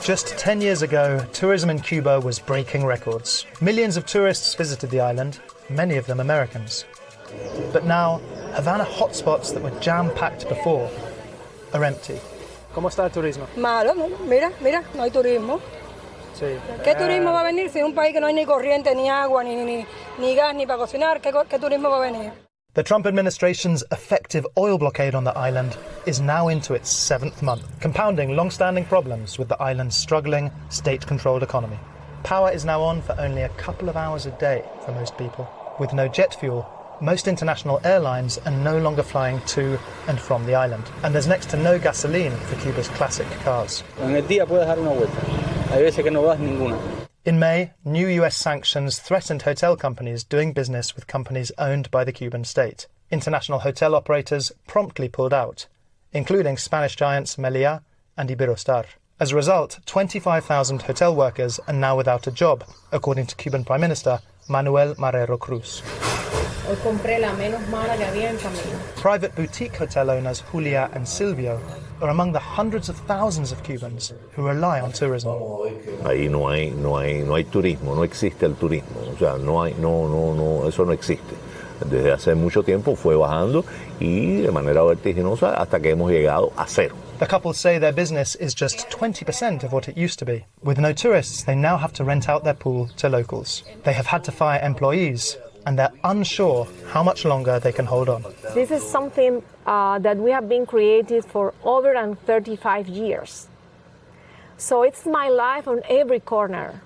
Just 10 years ago, tourism in Cuba was breaking records. Millions of tourists visited the island, many of them Americans. But now, Havana hotspots that were jam-packed before are empty. ¿Cómo está el turismo? Malo, mira, no hay turismo. Sí. ¿Qué turismo va a venir si en un país que no hay ni corriente, ni agua, ni gas, ni para cocinar? ¿Qué turismo va a venir? The Trump administration's effective oil blockade on the island is now into its 7th month, compounding long-standing problems with the island's struggling, state-controlled economy. Power is now on for only a couple of hours a day for most people. With no jet fuel, most international airlines are no longer flying to and from the island. And there's next to no gasoline for Cuba's classic cars. En el día puedes dar una vuelta. Hay veces que no das ninguna. In May, new US sanctions threatened hotel companies doing business with companies owned by the Cuban state. International hotel operators promptly pulled out, including Spanish giants Meliá and Iberostar. As a result, 25,000 hotel workers are now without a job, according to Cuban Prime Minister Manuel Marrero Cruz. Hoy compré la menos mala que había en camino. Private boutique hotel owners Julia and Silvio are among the hundreds of thousands of Cubans who rely on tourism. Ahí no hay turismo, no existe el turismo, o sea, eso no existe. Desde hace mucho tiempo fue bajando y de manera vertiginosa hasta que hemos llegado a cero. The couple say their business is just 20% of what it used to be. With no tourists, they now have to rent out their pool to locals. They have had to fire employees, and they're unsure how much longer they can hold on. This is something that we have been created for over 35 years. So it's my life on every corner.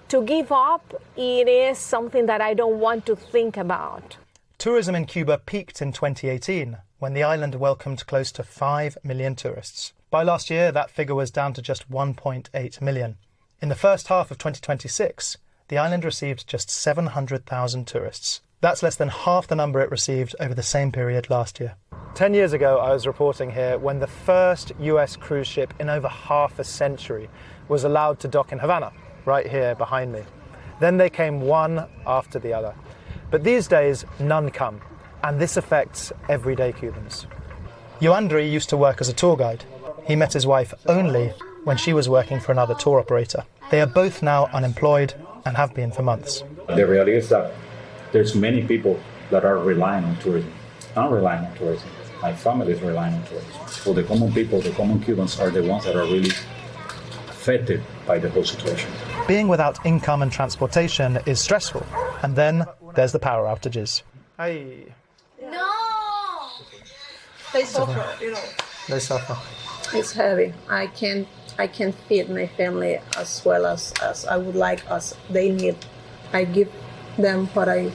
To give up, it is something that I don't want to think about. Tourism in Cuba peaked in 2018, when the island welcomed close to 5 million tourists. By last year, that figure was down to just 1.8 million. In the first half of 2026, the island received just 700,000 tourists. That's less than half the number it received over the same period last year. 10 years ago, I was reporting here when the first US cruise ship in over half a century was allowed to dock in Havana, right here behind me. Then they came one after the other. But these days, none come, and this affects everyday Cubans. Yoandri used to work as a tour guide. He met his wife only when she was working for another tour operator. They are both now unemployed and have been for months. The reality is that there's many people that are relying on tourism. I'm relying on tourism. My family is relying on tourism. So the common people, the common Cubans are the ones that are really affected by the whole situation. Being without income and transportation is stressful. And then there's the power outages. Hey. No! They suffer, They suffer. It's heavy. I can't feed my family as well as I would like, as they need. I give them what I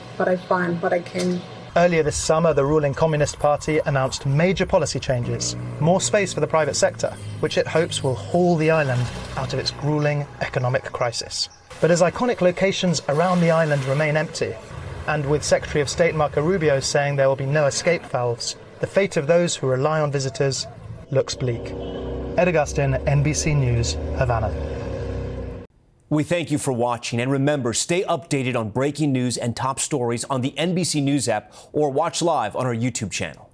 find, what I can. Earlier this summer, the ruling Communist Party announced major policy changes, more space for the private sector, which it hopes will haul the island out of its grueling economic crisis. But as iconic locations around the island remain empty, and with Secretary of State Marco Rubio saying there will be no escape valves, the fate of those who rely on visitors looks bleak. Ed Augustin, NBC News, Havana. We thank you for watching, and remember, stay updated on breaking news and top stories on the NBC News app or watch live on our YouTube channel.